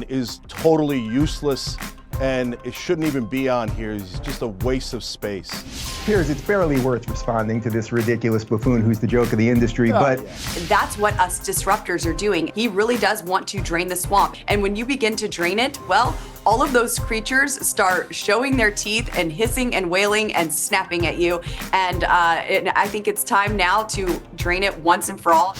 is totally useless and it shouldn't even be on here. It's just a waste of space. Piers, it's barely worth responding to this ridiculous buffoon who's the joke of the industry, but... That's what us disruptors are doing. He really does want to drain the swamp. And when you begin to drain it, well, all of those creatures start showing their teeth and hissing and wailing and snapping at you. And I think it's time now to drain it once and for all.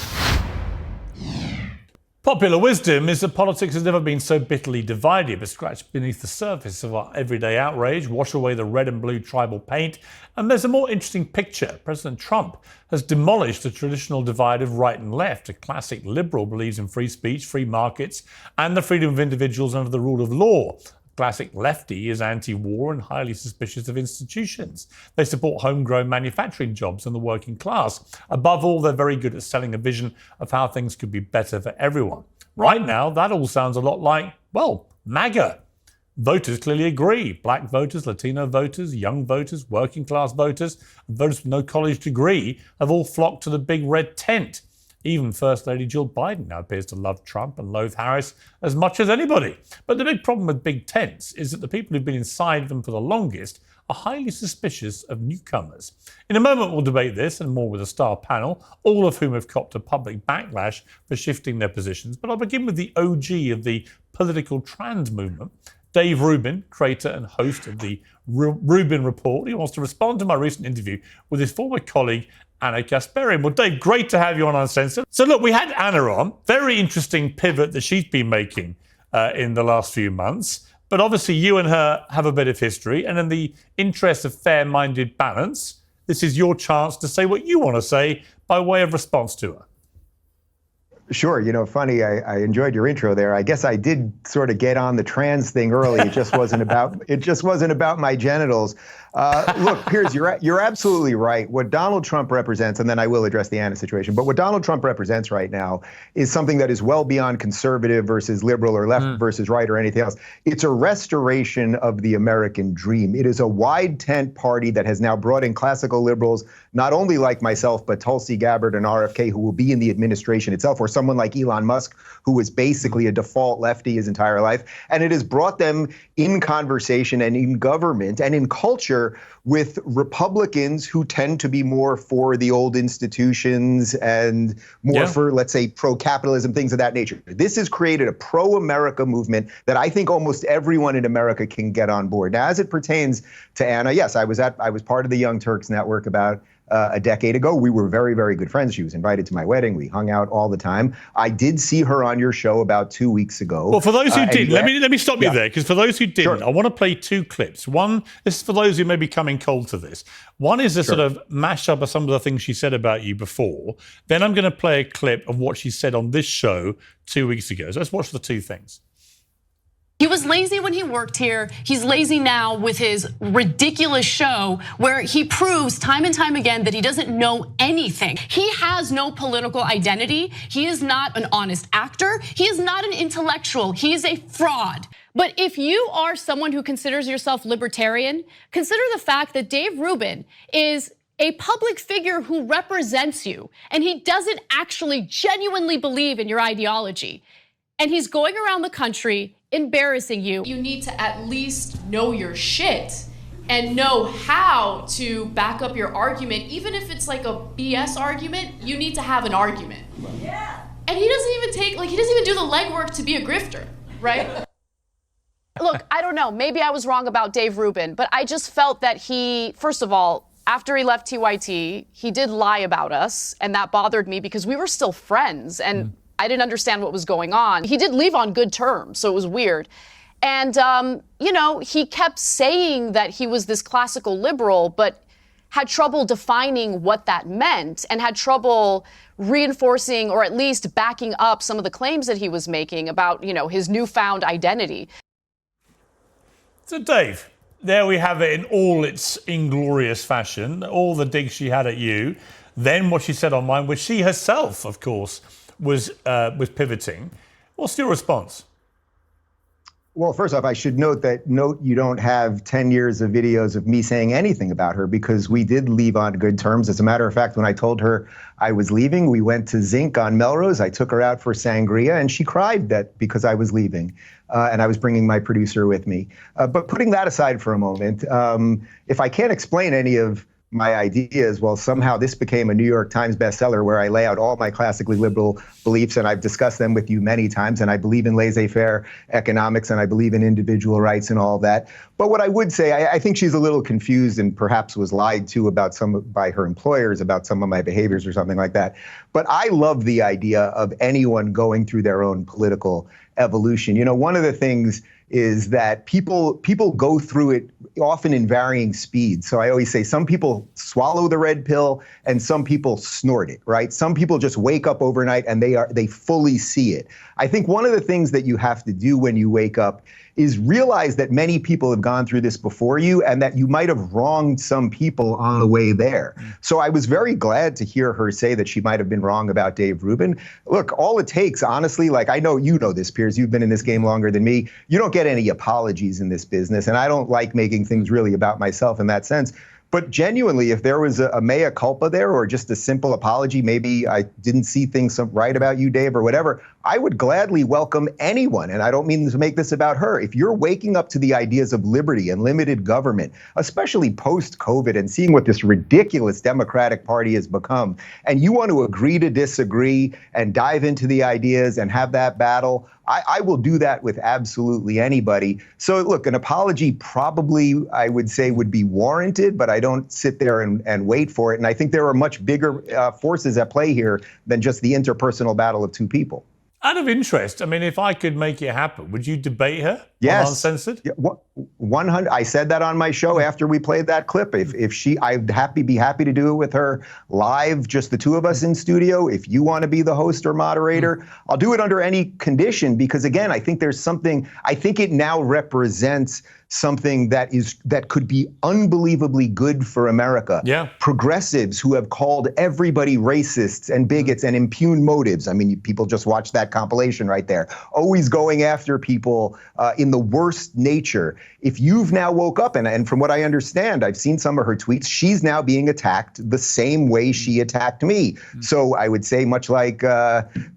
Popular wisdom is that politics has never been so bitterly divided, but scratch beneath the surface of our everyday outrage, wash away the red and blue tribal paint, and there's a more interesting picture. President Trump has demolished the traditional divide of right and left. A classic liberal believes in free speech, free markets, and the freedom of individuals under the rule of law. Classic lefty is anti-war and highly suspicious of institutions. They support homegrown manufacturing jobs and the working class. Above all, they're very good at selling a vision of how things could be better for everyone. Right now, that all sounds a lot like, well, MAGA. Voters clearly agree. Black voters, Latino voters, young voters, working class voters, and voters with no college degree have all flocked to the big red tent. Even First Lady Jill Biden now appears to love Trump and loathe Harris as much as anybody. But the big problem with big tents is that the people who've been inside them for the longest are highly suspicious of newcomers. In a moment, we'll debate this and more with a star panel, all of whom have copped a public backlash for shifting their positions. But I'll begin with the OG of the political trans movement, Dave Rubin, creator and host of the Rubin Report. He wants to respond to my recent interview with his former colleague, Anna Kasparian. Well, Dave, great to have you on Uncensored. So look, we had Anna on. Very interesting pivot that she's been making in the last few months. But obviously you and her have a bit of history. And in the interest of fair-minded balance, this is your chance to say what you want to say by way of response to her. Sure. You know, funny, I enjoyed your intro there. I guess I did sort of get on the trans thing early. It just wasn't about my genitals. Look, Piers, you're absolutely right. What Donald Trump represents, and then I will address the Anna situation, but what Donald Trump represents right now is something that is well beyond conservative versus liberal or left versus right or anything else. It's a restoration of the American dream. It is a wide tent party that has now brought in classical liberals, not only like myself, but Tulsi Gabbard and RFK, who will be in the administration itself, or someone like Elon Musk, who was basically a default lefty his entire life. And it has brought them in conversation and in government and in culture with Republicans who tend to be more for the old institutions and more for, let's say, pro-capitalism, things of that nature. This has created a pro-America movement that I think almost everyone in America can get on board. Now, as it pertains to Anna, yes, I was part of the Young Turks network about a decade ago. We were very, very good friends. She was invited to my wedding. We hung out all the time. I did see her on your show about 2 weeks ago. Well, for those who didn't, let me stop you there, because for those who didn't, I want to play two clips. One, this is for those who may be coming cold to this. One is a sort of mashup of some of the things she said about you before. Then I'm going to play a clip of what she said on this show 2 weeks ago. So let's watch the two things. He was lazy when he worked here. He's lazy now with his ridiculous show where he proves time and time again that he doesn't know anything. He has no political identity. He is not an honest actor. He is not an intellectual. He is a fraud. But if you are someone who considers yourself libertarian, consider the fact that Dave Rubin is a public figure who represents you, and he doesn't actually genuinely believe in your ideology. And he's going around the country embarrassing you. You need to at least know your shit and know how to back up your argument. Even if it's like a BS argument, you need to have an argument. Yeah. And he doesn't even do the legwork to be a grifter, right? Look, I don't know, maybe I was wrong about Dave Rubin, but I just felt that he, first of all, after he left TYT, he did lie about us, and that bothered me because we were still friends, and I didn't understand what was going on. He did leave on good terms, so it was weird. And, you know, he kept saying that he was this classical liberal, but had trouble defining what that meant and had trouble reinforcing or at least backing up some of the claims that he was making about, you know, his newfound identity. So, Dave, there we have it in all its inglorious fashion, all the digs she had at you, then what she said on mine, which she herself, of course, was pivoting. What's your response? Well, first off, I should note you don't have 10 years of videos of me saying anything about her, because we did leave on good terms. As a matter of fact, when I told her I was leaving, we went to Zinc on Melrose. I took her out for sangria, and she cried that because I was leaving, and I was bringing my producer with me. But putting that aside for a moment, if I can't explain any of my ideas, well, somehow this became a New York Times bestseller where I lay out all my classically liberal beliefs, and I've discussed them with you many times, and I believe in laissez-faire economics, and I believe in individual rights and all of that. But what I would say, I think she's a little confused and perhaps was lied to by her employers about some of my behaviors or something like that. But I love the idea of anyone going through their own political evolution. You know, one of the things is that people go through it often in varying speeds. So I always say some people swallow the red pill and some people snort it, right? Some people just wake up overnight and they fully see it. I think one of the things that you have to do when you wake up is realize that many people have gone through this before you and that you might have wronged some people on the way there. So I was very glad to hear her say that she might have been wrong about Dave Rubin. Look, all it takes, honestly, like I know you know this, Piers, you've been in this game longer than me. You don't get any apologies in this business, and I don't like making things really about myself in that sense. But genuinely, if there was a mea culpa there or just a simple apology, maybe I didn't see things right about you, Dave, or whatever, I would gladly welcome anyone. And I don't mean to make this about her. If you're waking up to the ideas of liberty and limited government, especially post-COVID, and seeing what this ridiculous Democratic Party has become, and you want to agree to disagree and dive into the ideas and have that battle, I will do that with absolutely anybody. So look, an apology probably, I would say, would be warranted, but I don't sit there and wait for it. And I think there are much bigger forces at play here than just the interpersonal battle of two people. Out of interest, I mean, if I could make it happen, would you debate her? Yes. On Uncensored? Yeah, 100. I said that on my show after we played that clip. If she, I'd be happy to do it with her live, just the two of us in studio. If you want to be the host or moderator, I'll do it under any condition, because again, I think there's something, I think it now represents something that could be unbelievably good for America. Yeah. Progressives who have called everybody racists and bigots and impugn motives. I mean, people just watch that compilation right there. Always going after people in the worst nature. If you've now woke up, and from what I understand, I've seen some of her tweets, she's now being attacked the same way she attacked me. So I would say, much like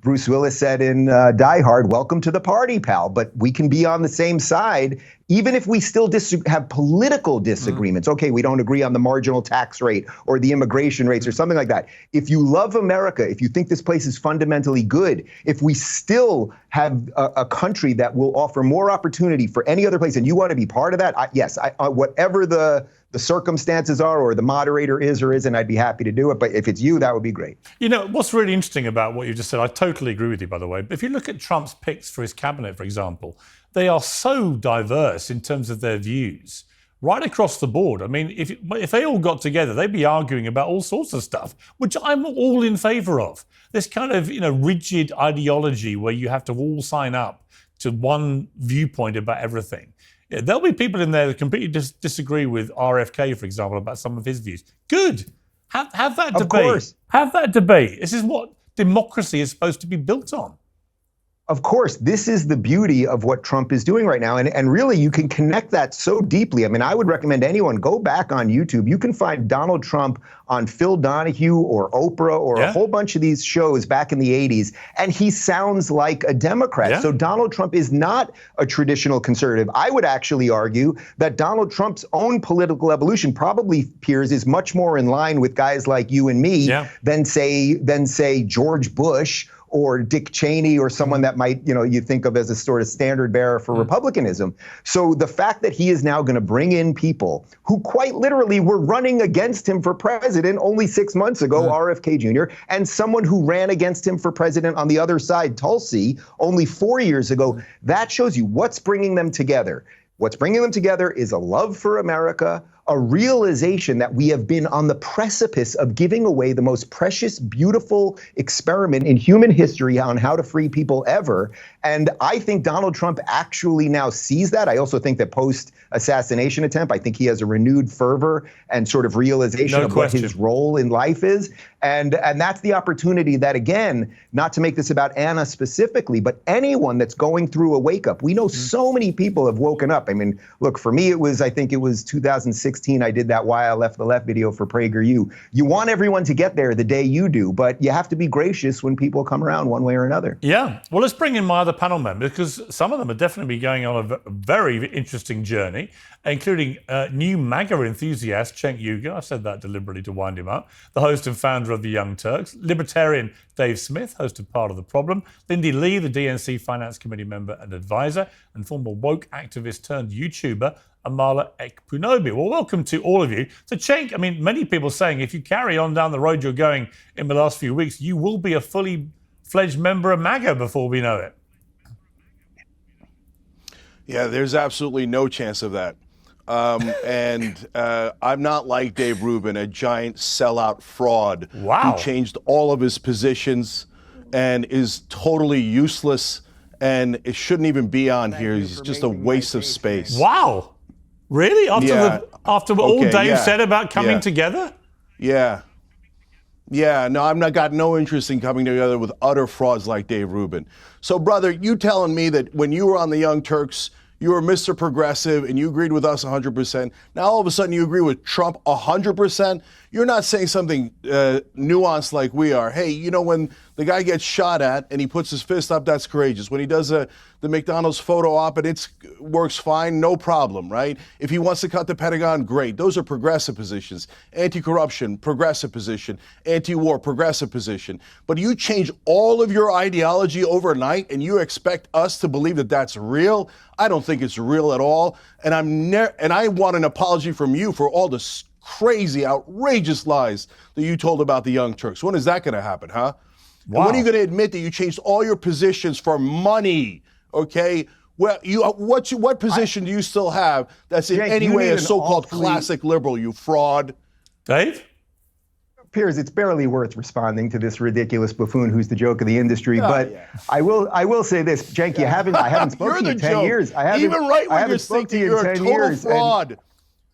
Bruce Willis said in Die Hard, welcome to the party, pal. But we can be on the same side, even if we still have political disagreements. Okay, we don't agree on the marginal tax rate or the immigration rates or something like that. If you love America, if you think this place is fundamentally good, if we still have a country that will offer more opportunity for any other place, and you want to be part of that, whatever the circumstances are, or the moderator is or isn't, I'd be happy to do it. But if it's you, that would be great. You know, what's really interesting about what you just said, I totally agree with you, by the way. But if you look at Trump's picks for his cabinet, for example, they are so diverse in terms of their views, right across the board. I mean, if they all got together, they'd be arguing about all sorts of stuff, which I'm all in favor of. This kind of, rigid ideology where you have to all sign up to one viewpoint about everything. Yeah, there'll be people in there that completely disagree with RFK, for example, about some of his views. Good. Have that debate. Of course. Have that debate. This is what democracy is supposed to be built on. Of course, this is the beauty of what Trump is doing right now. And really, you can connect that so deeply. I mean, I would recommend anyone go back on YouTube. You can find Donald Trump on Phil Donahue or Oprah or a whole bunch of these shows back in the 80s. And he sounds like a Democrat. Yeah. So Donald Trump is not a traditional conservative. I would actually argue that Donald Trump's own political evolution, probably, Piers, is much more in line with guys like you and me than say George Bush or Dick Cheney or someone that might, you think of as a sort of standard bearer for republicanism. So the fact that he is now going to bring in people who quite literally were running against him for president only 6 months ago, RFK Jr., and someone who ran against him for president on the other side, Tulsi, only 4 years ago, that shows you what's bringing them together. What's bringing them together is a love for America, a realization that we have been on the precipice of giving away the most precious, beautiful experiment in human history on how to free people ever. And I think Donald Trump actually now sees that. I also think that post-assassination attempt, I think he has a renewed fervor and sort of realization of what his role in life is. And that's the opportunity that, again, not to make this about Anna specifically, but anyone that's going through a wake up. We know so many people have woken up. I mean, look, for me, I think it was 2016. I did that Why I Left the Left video for PragerU. You want everyone to get there the day you do, but you have to be gracious when people come around one way or another. Yeah. Well, let's bring in my other panel members, because some of them are definitely going on a very interesting journey, including new MAGA enthusiast Cenk Uygur. I said that deliberately to wind him up. The host and founder of the Young Turks. Libertarian Dave Smith, host of Part of the Problem. Lindy Li, the DNC Finance Committee member and advisor, and former woke activist turned YouTuber Amala Ekpunobi. Well, welcome to all of you. So, Cenk, I mean, many people saying if you carry on down the road you're going in the last few weeks, you will be a fully fledged member of MAGA before we know it. Yeah, there's absolutely no chance of that. I'm not like Dave Rubin, a giant sellout fraud who changed all of his positions and is totally useless and it shouldn't even be on here. He's just a waste of space. Wow. Really? After what all Dave said about coming together? Yeah. Yeah, no, got no interest in coming together with utter frauds like Dave Rubin. So, brother, you telling me that when you were on the Young Turks, you were Mr. Progressive and you agreed with us 100%. Now, all of a sudden, you agree with Trump 100%. You're not saying something nuanced like we are. Hey, you know, when the guy gets shot at and he puts his fist up, that's courageous. When he does the McDonald's photo op and it works fine, no problem, right? If he wants to cut the Pentagon, great. Those are progressive positions. Anti-corruption, progressive position. Anti-war, progressive position. But you change all of your ideology overnight and you expect us to believe that that's real? I don't think it's real at all. And I want an apology from you for all the crazy, outrageous lies that you told about the Young Turks. When is that going to happen, huh? Wow. And when are you going to admit that you changed all your positions for money? Okay. Well, what position do you still have that's in any way a so-called classic liberal? You fraud, Dave. Piers, it's barely worth responding to this ridiculous buffoon who's the joke of the industry. I will say this, Cenk, I haven't spoken to you in 10 years. Even right-wingers think that you're a total fraud.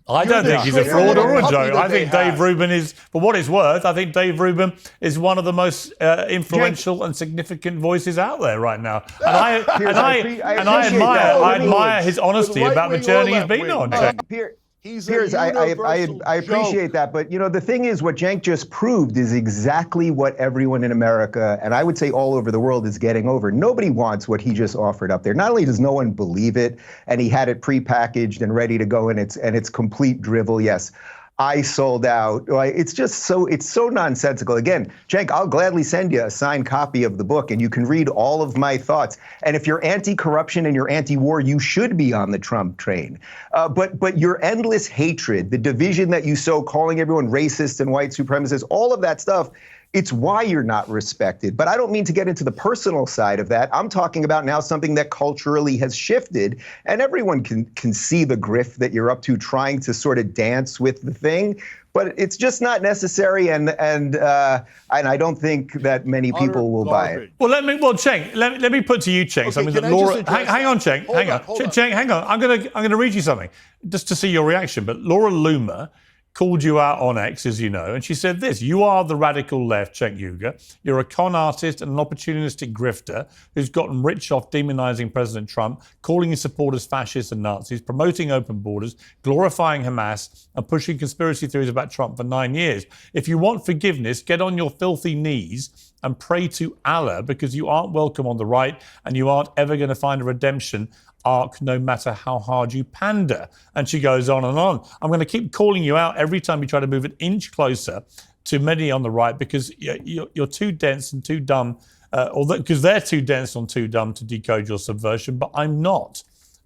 I don't think he's a fraud or a joke. I think Dave Rubin is, for what it's worth, I think Dave Rubin is one of the most influential and significant voices out there right now. And I admire his honesty about the journey he's been on. Piers, I appreciate that. But, you know, the thing is, what Cenk just proved is exactly what everyone in America, and I would say all over the world, is getting over. Nobody wants what he just offered up there. Not only does no one believe it, and he had it prepackaged and ready to go, and it's complete drivel. Yes, I sold out. It's so nonsensical. Again, Cenk, I'll gladly send you a signed copy of the book and you can read all of my thoughts. And if you're anti-corruption and you're anti-war, you should be on the Trump train. But your endless hatred, the division that you sow, calling everyone racist and white supremacist, all of that stuff, it's why you're not respected. But I don't mean to get into the personal side of that. I'm talking about now something that culturally has shifted, and everyone can see the grift that you're up to, trying to sort of dance with the thing. But it's just not necessary, and I don't think that many people will buy it. Well, Cenk, let me put to you, Cenk, something that Laura. Hang on, Cenk. Cenk, hang on. I'm gonna read you something just to see your reaction. But Laura Loomer called you out on X, as you know, and she said this: you are the radical left, Cenk Uygur. You're a con artist and an opportunistic grifter who's gotten rich off demonizing President Trump, calling his supporters fascists and Nazis, promoting open borders, glorifying Hamas, and pushing conspiracy theories about Trump for 9 years. If you want forgiveness, get on your filthy knees and pray to Allah, because you aren't welcome on the right and you aren't ever going to find a redemption arc no matter how hard you pander. And she goes on and on. I'm going to keep calling you out every time you try to move an inch closer to many on the right, because you're too dense and too dumb, because they're too dense and too dumb to decode your subversion, but I'm not.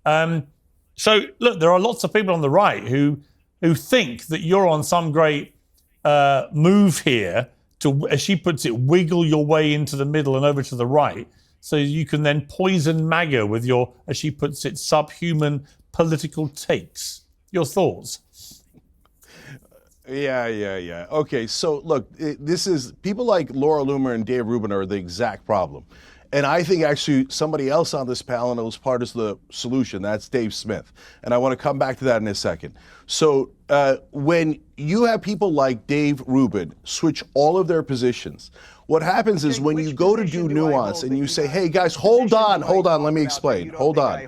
So look, there are lots of people on the right who think that you're on some great move here to, as she puts it, wiggle your way into the middle and over to the right, so you can then poison MAGA with your, as she puts it, subhuman political takes. Your thoughts? Yeah. Okay, so look, this is, people like Laura Loomer and Dave Rubin are the exact problem. And I think actually somebody else on this panel knows part of the solution. That's Dave Smith. And I want to come back to that in a second. So when you have people like Dave Rubin switch all of their positions, what happens is when you go to do nuance and you say, hey guys, hold on, let me explain. Hold on.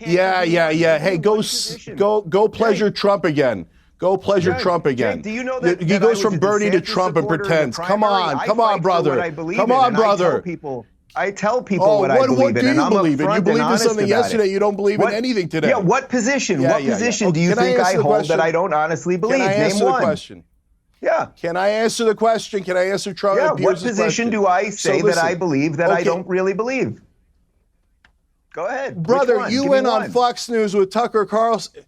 Yeah. Hey, go pleasure Trump again. Go pleasure Trump again. Do you know that he goes from Bernie to Trump and pretends? Come on, brother. Come on, brother. I tell people what I believe in. What do you believe in? You believed in something yesterday. You don't believe in anything today. Yeah, what position? What position do you think I hold that I don't honestly believe? Can I answer the question? Yeah. Can I answer the question? Can I answer Trump? Yeah, what position do I say that I believe that I don't really believe? Go ahead. Brother, you went on Fox News with Tucker Carlson.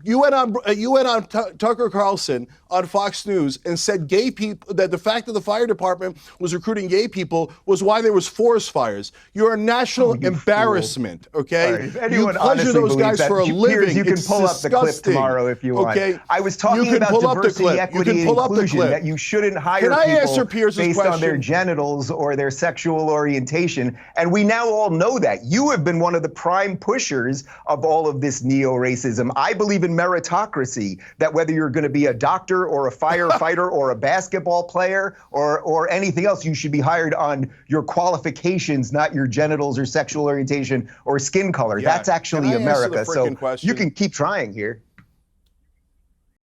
You went on Tucker Carlson on Fox News and said gay people, that the fact that the fire department was recruiting gay people was why there was forest fires. You're a national embarrassment, okay? Right. You pleasure those guys for a living. You can pull up the clip tomorrow if you want. Okay? I was talking about diversity, equity, and inclusion, that you shouldn't hire people based on their genitals or their sexual orientation. And we now all know that. You have been one of the prime pushers of all of this neo-racism. I believe in meritocracy, that whether you're going to be a doctor or a firefighter or a basketball player or anything else, you should be hired on your qualifications, not your genitals or sexual orientation or skin color. Yeah. That's actually Can I answer America. the So question? you can keep trying here.